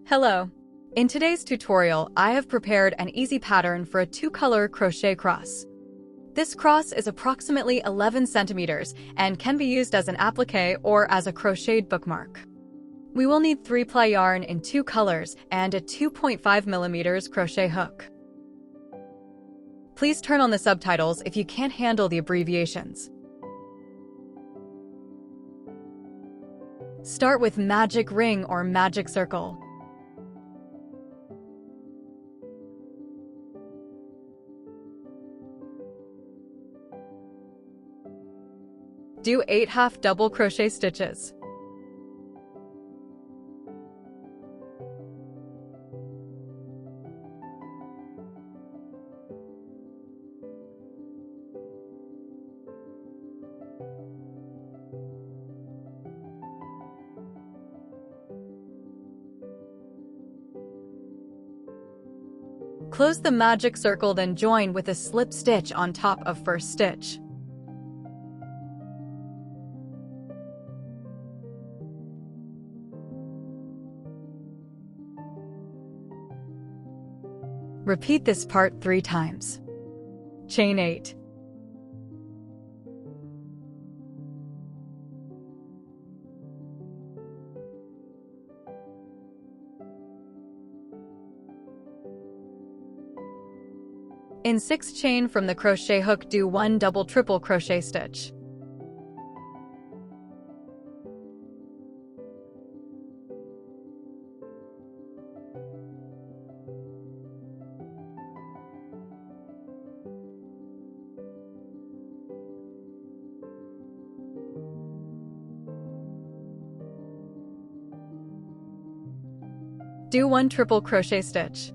Hello! In today's tutorial, I have prepared an easy pattern for a two-color crochet cross. This cross is approximately 11 centimeters and can be used as an applique or as a crocheted bookmark. We will need 3-ply yarn in 2 colors and a 2.5 millimeters crochet hook. Please turn on the subtitles if you can't handle the abbreviations. Start with magic ring or magic circle. Do 8 half double crochet stitches. Close the magic circle, then join with a slip stitch on top of first stitch. Repeat this part 3 times. Chain 8. In 6th chain from the crochet hook, do 1 double triple crochet stitch. Do 1 triple crochet stitch.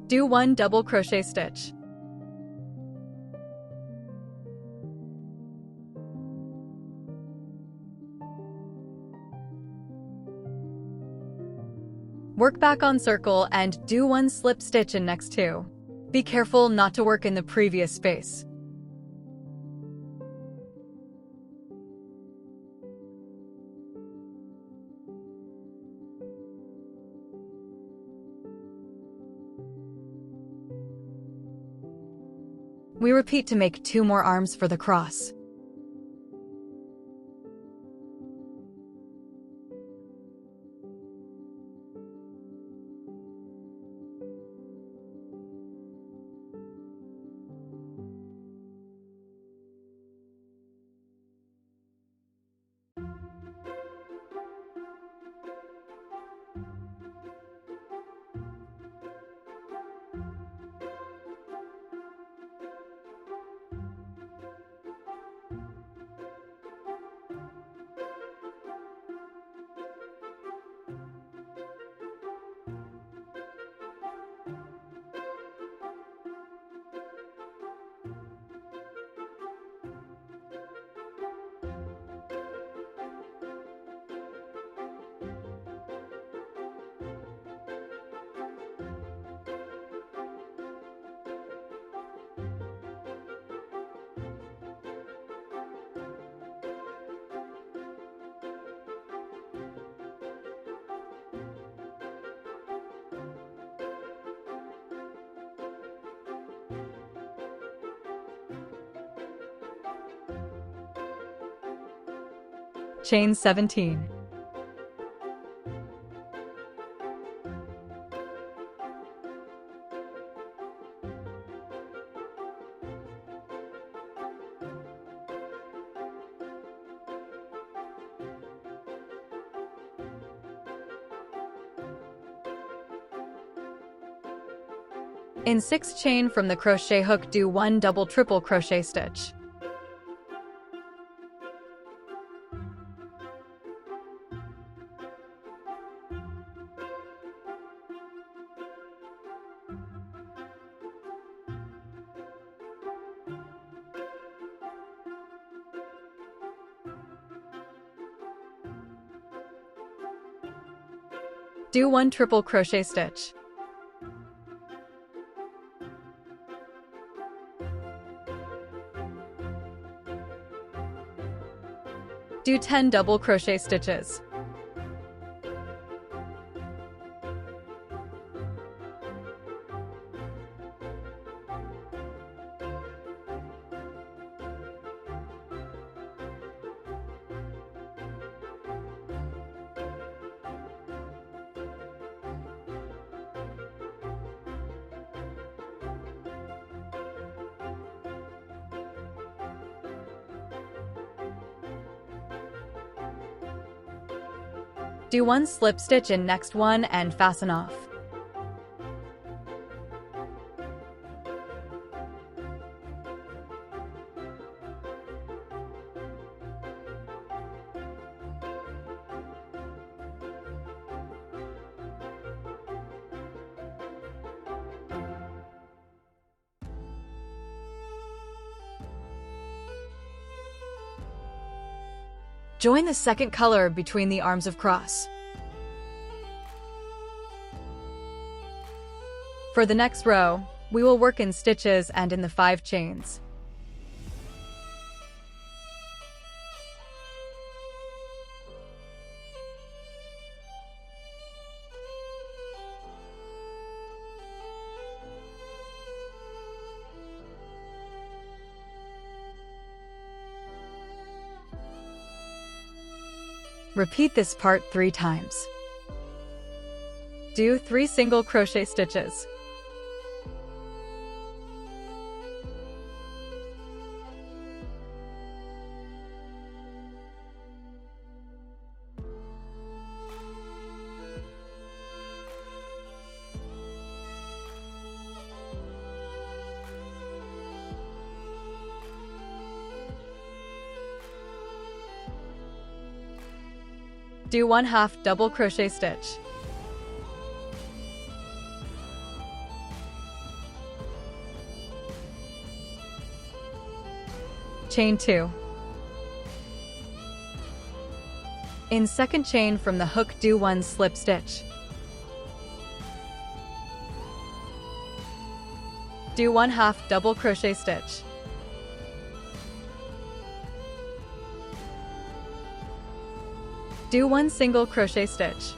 Do 1 double crochet stitch. Work back on circle and do 1 slip stitch in next 2. Be careful not to work in the previous space. We repeat to make 2 more arms for the cross. Chain 17. In 6th chain from the crochet hook, do 1 double triple crochet stitch. Do 1 triple crochet stitch. Do 10 double crochet stitches. Do 1 slip stitch in next one and fasten off. Join the second color between the arms of cross. For the next row, we will work in stitches and in the 5 chains. Repeat this part 3 times. Do 3 single crochet stitches. Do 1/2 double crochet stitch. Chain 2. In second chain from the hook, do 1 slip stitch. Do 1/2 double crochet stitch. Do 1 single crochet stitch.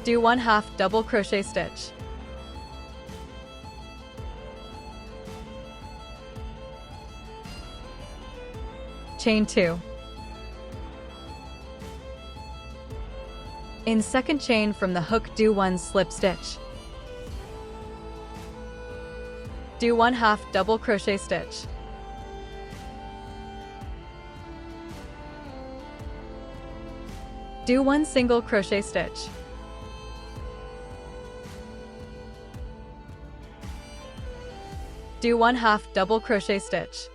Do 1/2 double crochet stitch. Chain 2. In second chain from the hook, do 1 slip stitch. Do 1/2 double crochet stitch. Do 1 single crochet stitch. Do 1/2 double crochet stitch.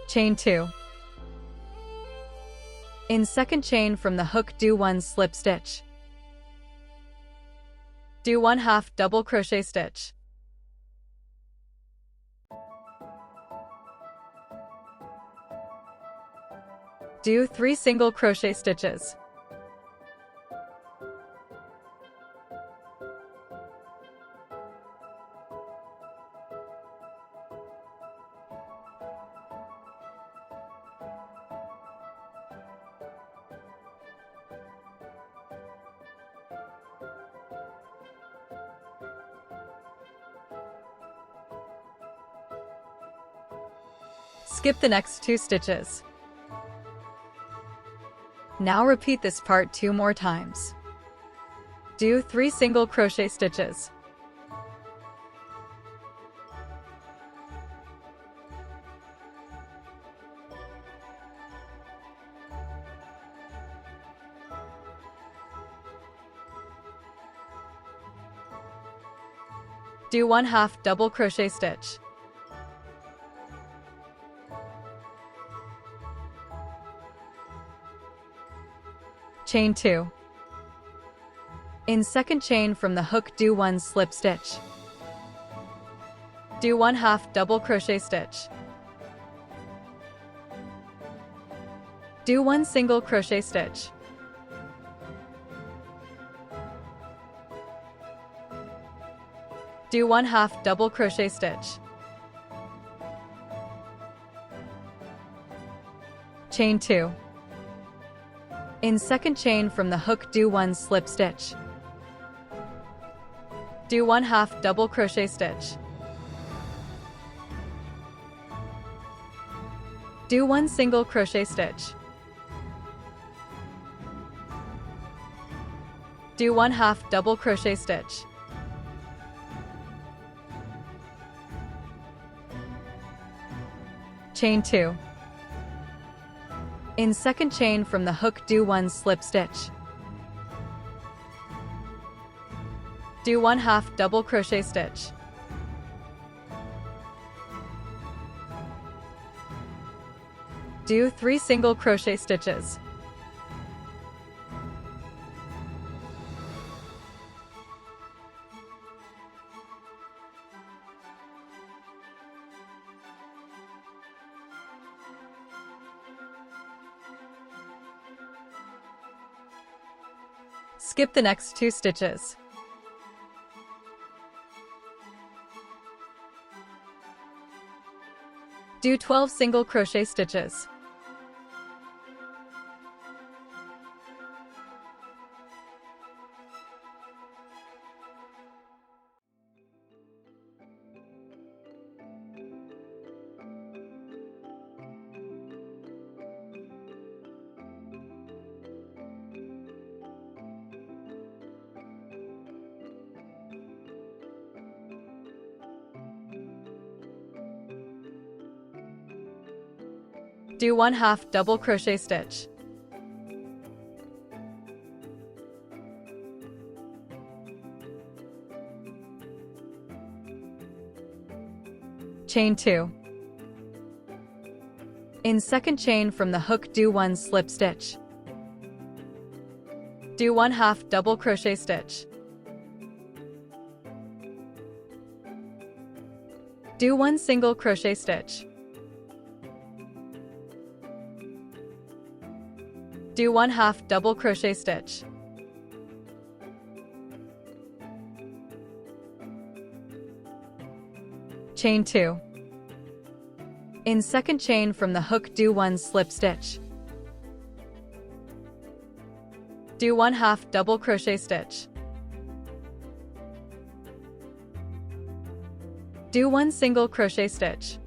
Chain 2. In second chain from the hook, do 1 slip stitch. Do 1/2 double crochet stitch. Do 3 single crochet stitches. Skip the next 2 stitches. Now repeat this part 2 more times. Do 3 single crochet stitches. Do 1/2 double crochet stitch. Chain 2. In second chain from the hook, do 1 slip stitch. Do 1/2 double crochet stitch. Do 1 single crochet stitch. Do 1/2 double crochet stitch. Chain 2. In second chain from the hook, do 1 slip stitch. Do 1/2 double crochet stitch. Do 1 single crochet stitch. Do 1/2 double crochet stitch. Chain 2. In second chain from the hook, do 1 slip stitch. Do 1/2 double crochet stitch. Do 3 single crochet stitches. Skip the next 2 stitches. Do 12 single crochet stitches. Do 1/2 double crochet stitch. Chain 2. In second chain from the hook, do 1 slip stitch. Do 1/2 double crochet stitch. Do 1 single crochet stitch. Do 1/2 double crochet stitch. Chain 2. In second chain from the hook, do 1 slip stitch. Do 1/2 double crochet stitch. Do 1 single crochet stitch.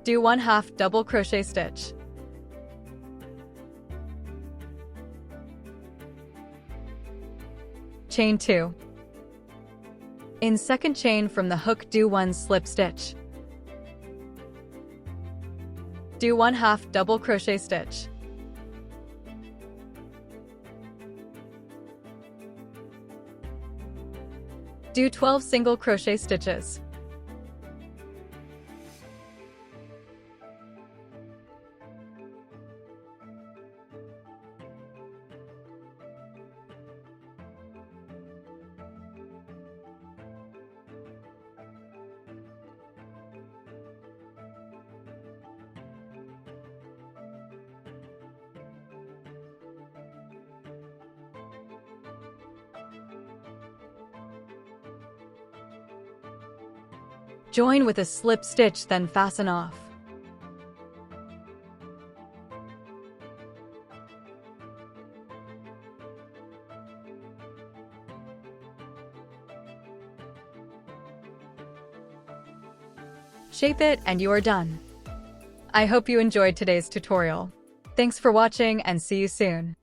Do 1/2 double crochet stitch. Chain 2. In second chain from the hook, do 1 slip stitch. Do 1/2 double crochet stitch. Do 12 single crochet stitches. Join with a slip stitch, then fasten off. Shape it and you are done. I hope you enjoyed today's tutorial. Thanks for watching and see you soon.